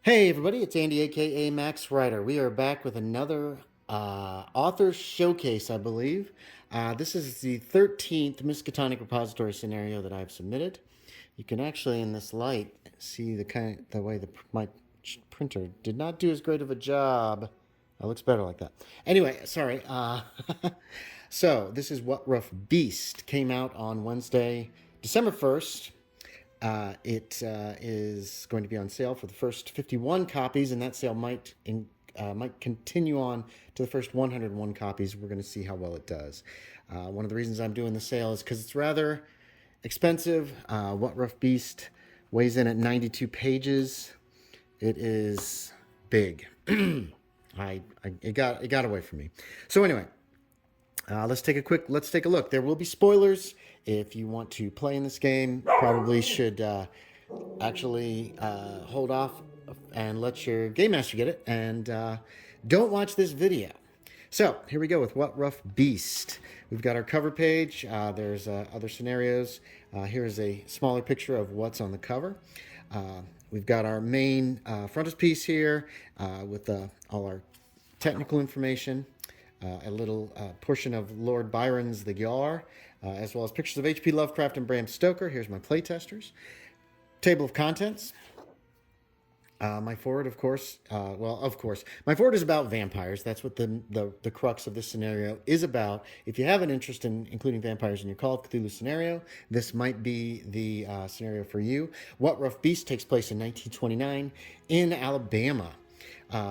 Hey everybody, it's Andy aka Max Writer. We are back with another author showcase, I believe. This is the 13th Miskatonic Repository scenario that I've submitted. You can actually, in this light, see the way my printer did not do as great of a job. It looks better like that. Anyway, sorry. So this is What Rough Beast came out on Wednesday, December 1st. It is going to be on sale for the first 51 copies, and that sale might continue on to the first 101 copies. We're going to see how well it does. One of the reasons I'm doing the sale is because it's rather expensive. What Rough Beast weighs in at 92 pages. It is big. It got away from me. So anyway, let's take a look. There will be spoilers. If you want to play in this game, probably should actually hold off and let your game master get it, and don't watch this video. So here we go with What Rough Beast. We've got our cover page. There's other scenarios. Here's a smaller picture of what's on the cover. We've got our main frontispiece here with all our technical information. A little portion of Lord Byron's The Yar, as well as pictures of H.P. Lovecraft and Bram Stoker. Here's my playtesters. Table of contents. My forward, of course. My forward is about vampires. That's what the crux of this scenario is about. If you have an interest in including vampires in your Call of Cthulhu scenario, this might be the scenario for you. What Rough Beast takes place in 1929 in Alabama.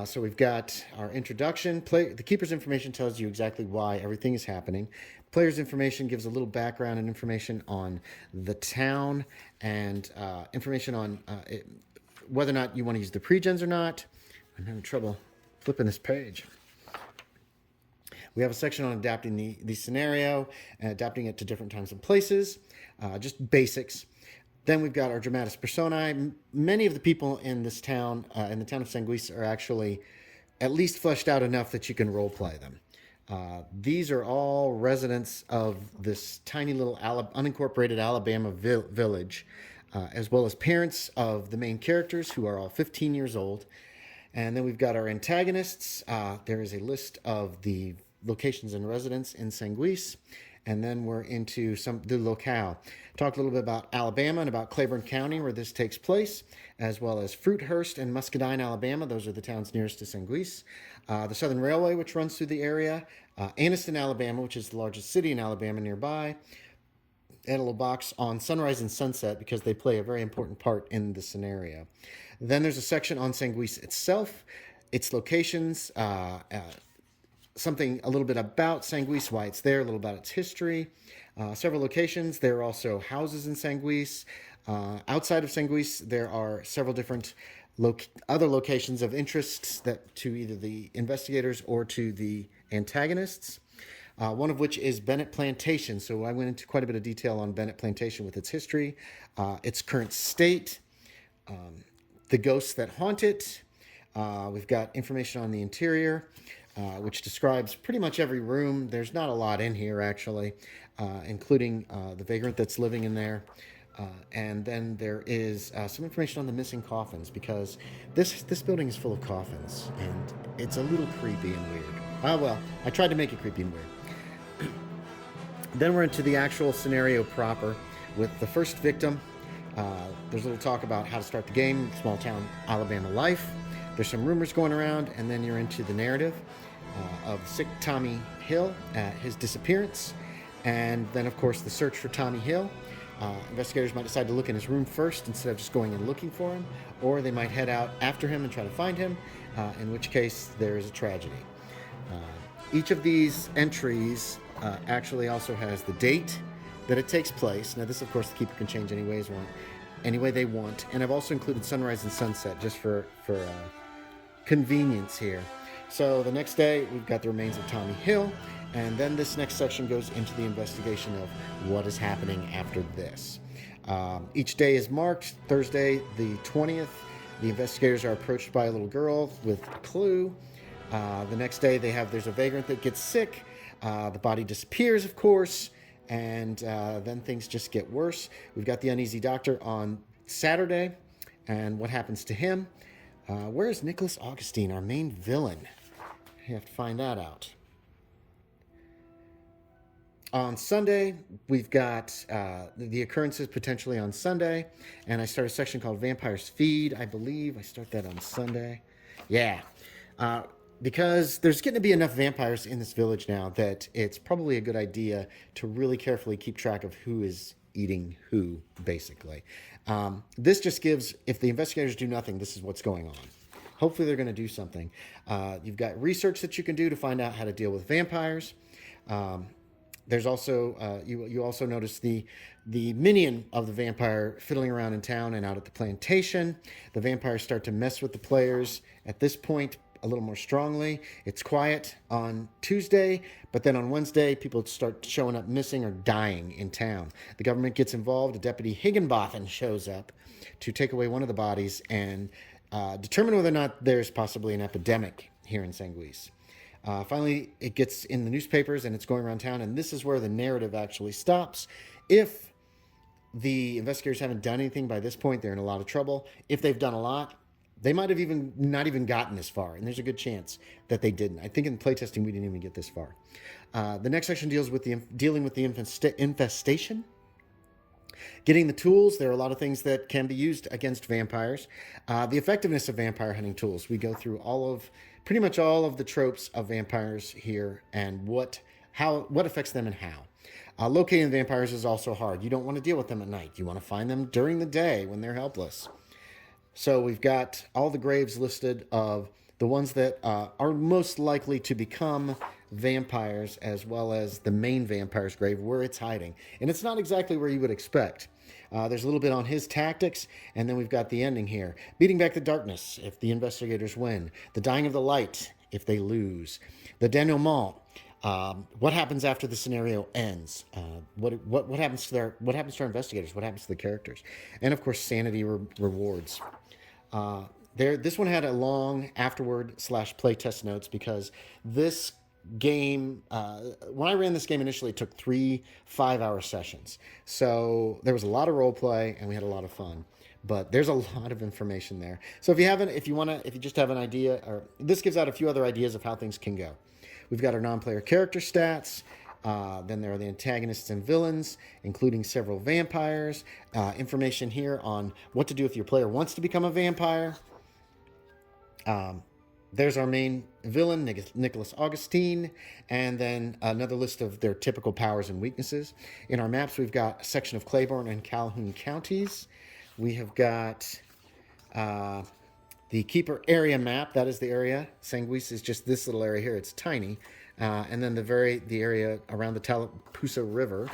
So we've got our introduction. The keeper's information tells you exactly why everything is happening. Player's information gives a little background and information on the town and information on whether or not you want to use the pregens or not. I'm having trouble flipping this page. We have a section on adapting the scenario and adapting it to different times and places, just basics. Then we've got our dramatis personae. Many of the people in this town, in the town of Sanguis, are actually at least fleshed out enough that you can role play them. These are all residents of this tiny little unincorporated Alabama village, as well as parents of the main characters who are all 15 years old. And then we've got our antagonists. There is a list of the locations and residents in Sanguis. And then we're into the locale. Talk a little bit about Alabama and about Claiborne County, where this takes place, as well as Fruithurst and Muscadine, Alabama. Those are the towns nearest to Sanguis. The Southern Railway, which runs through the area. Anniston, Alabama, which is the largest city in Alabama nearby. And a little box on sunrise and sunset because they play a very important part in the scenario. Then there's a section on Sanguis itself, its locations, something a little bit about Sanguis, why it's there, a little about its history, several locations. There are also houses in Sanguis. Outside of Sanguis, there are several different other locations of interest that to either the investigators or to the antagonists. One of which is Bennett Plantation. So I went into quite a bit of detail on Bennett Plantation with its history, its current state, the ghosts that haunt it. We've got information on the interior, which describes pretty much every room. There's not a lot in here, actually, including the vagrant that's living in there. And then there is some information on the missing coffins, because this building is full of coffins, and it's a little creepy and weird. Well, I tried to make it creepy and weird. Then we're into the actual scenario proper with the first victim. There's a little talk about how to start the game, small town Alabama life. There's some rumors going around, and then you're into the narrative of sick Tommy Hill, his disappearance, and then, of course, the search for Tommy Hill. Investigators might decide to look in his room first instead of just going and looking for him, or they might head out after him and try to find him, in which case there is a tragedy. Each of these entries actually also has the date that it takes place. Now, this, of course, the keeper can change any way they want. And I've also included sunrise and sunset just for convenience here. So the next day, we've got the remains of Tommy Hill. And then this next section goes into the investigation of what is happening after this. Each day is marked. Thursday, the 20th, the investigators are approached by a little girl with a clue. The next day, there's a vagrant that gets sick. The body disappears, of course, and then things just get worse. We've got the uneasy doctor on Saturday, and what happens to him. Where's Nicholas Augustine, our main villain? You have to find that out. On Sunday, we've got the occurrences potentially on Sunday, and I start a section called Vampire's Feed. I believe I start that on Sunday. Yeah, because there's getting to be enough vampires in this village now that it's probably a good idea to really carefully keep track of who is eating who, basically. This just gives, if the investigators do nothing, this is what's going on. Hopefully they're going to do something. You've got research that you can do to find out how to deal with vampires. There's also, you also notice the minion of the vampire fiddling around in town and out at the plantation. The vampires start to mess with the players at this point a little more strongly. It's quiet on Tuesday, but then on Wednesday, people start showing up missing or dying in town. The government gets involved. A Deputy Higginbotham shows up to take away one of the bodies and determine whether or not there's possibly an epidemic here in St. Louis. Finally, it gets in the newspapers and it's going around town, and this is where the narrative actually stops. If the investigators haven't done anything by this point, they're in a lot of trouble. If they've done a lot, they might have not even gotten this far, and there's a good chance that they didn't. I think in playtesting we didn't even get this far. The next section deals with dealing with the infestation. Getting the tools. There are a lot of things that can be used against vampires. The effectiveness of vampire hunting tools. We go through pretty much all of the tropes of vampires here and what affects them and how. Locating vampires is also hard. You don't want to deal with them at night. You want to find them during the day when they're helpless. So we've got all the graves listed of the ones that are most likely to become vampires, as well as the main vampire's grave where it's hiding. And it's not exactly where you would expect. There's a little bit on his tactics, and then we've got the ending here. Beating back the darkness if the investigators win. The dying of the light if they lose. The denouement. What happens after the scenario ends? What happens to our investigators? What happens to the characters? And of course, sanity rewards. This one had a long afterward / playtest notes because this game, when I ran this game initially, it took 3 5-hour sessions. So there was a lot of role play and we had a lot of fun. But there's a lot of information there. So if you just have an idea, or this gives out a few other ideas of how things can go. We've got our non-player character stats. Then there are the antagonists and villains, including several vampires. Information here on what to do if your player wants to become a vampire. There's our main villain, Nicholas Augustine, and then another list of their typical powers and weaknesses. In our maps, we've got a section of Claiborne and Calhoun counties. We have got the Keeper area map. That is the area. St. Louis is just this little area here. It's tiny. And then the area around the Tallapoosa River.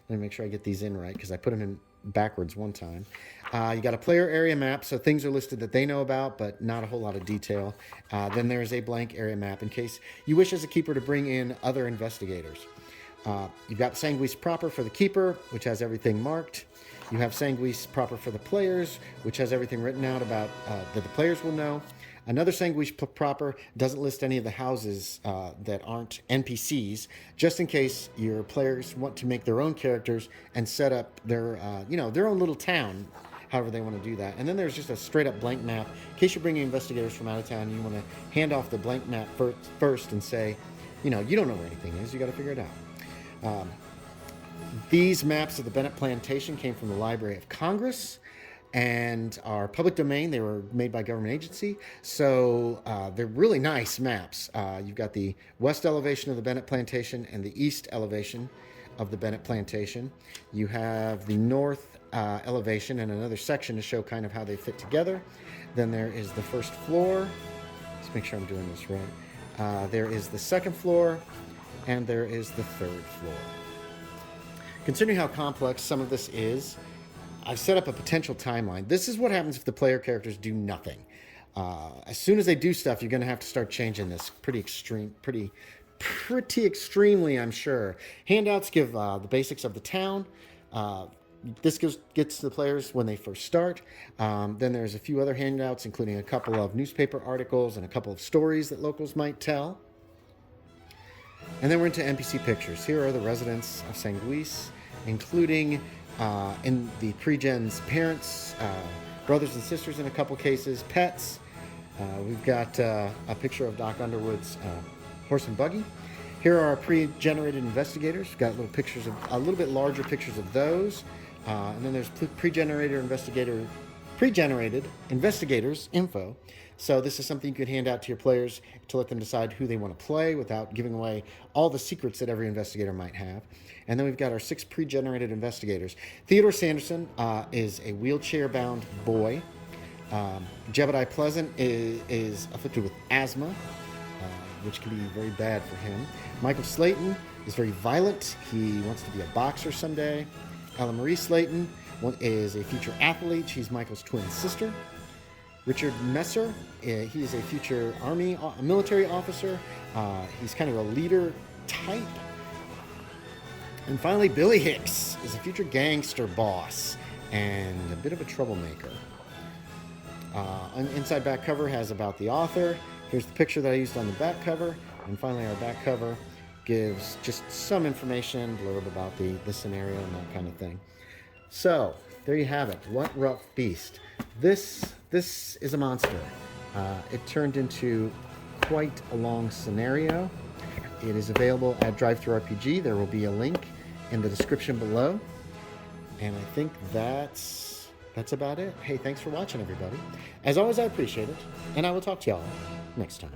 Let me make sure I get these in right because I put them in backwards one time. You got a player area map, so things are listed that they know about, but not a whole lot of detail. Then there's a blank area map in case you wish as a keeper to bring in other investigators. You've got Sanguis proper for the keeper, which has everything marked. You have Sanguis proper for the players, which has everything written out about that the players will know. Another Sanguis proper doesn't list any of the houses that aren't NPCs, just in case your players want to make their own characters and set up their own little town, however they want to do that. And then there's just a straight up blank map in case you're bringing investigators from out of town and you want to hand off the blank map first and say, you don't know where anything is, you got to figure it out. These maps of the Bennett Plantation came from the Library of Congress and are public domain. They were made by a government agency, so they're really nice maps. You've got the west elevation of the Bennett Plantation and the east elevation of the Bennett Plantation. You have the north elevation and another section to show kind of how they fit together. Then there is the first floor. Let's make sure I'm doing this right. There is the second floor, and there is the third floor. Considering how complex some of this is, I've set up a potential timeline. This is what happens if the player characters do nothing. As soon as they do stuff, you're going to have to start changing this pretty extremely, I'm sure. Handouts give the basics of the town. This gets to the players when they first start. Then there's a few other handouts, including a couple of newspaper articles and a couple of stories that locals might tell. And then we're into NPC Pictures. Here are the residents of St. Louis, including in the pre-gen's parents, brothers and sisters in a couple cases, pets, We've got a picture of Doc Underwood's horse and buggy. Here are our pre-generated investigators. We've got little pictures of a little bit larger pictures of those, and then there's pre-generated investigators info. So this is something you could hand out to your players to let them decide who they want to play without giving away all the secrets that every investigator might have. And then we've got our 6 pre-generated investigators. Theodore Sanderson is a wheelchair-bound boy. Jebediah Pleasant is afflicted with asthma, which can be very bad for him. Michael Slayton is very violent. He wants to be a boxer someday. Ella Marie Slayton is a future athlete. She's Michael's twin sister. Richard Messer, he is a future military officer. He's kind of a leader type. And finally, Billy Hicks is a future gangster boss and a bit of a troublemaker. Inside back cover has about the author. Here's the picture that I used on the back cover. And finally, our back cover gives just some information, blurb about the scenario and that kind of thing. So, there you have it. What Rough Beast. This is a monster. It turned into quite a long scenario. It is available at DriveThruRPG. There will be a link in the description below. And I think that's about it. Hey, thanks for watching, everybody. As always, I appreciate it. And I will talk to y'all next time.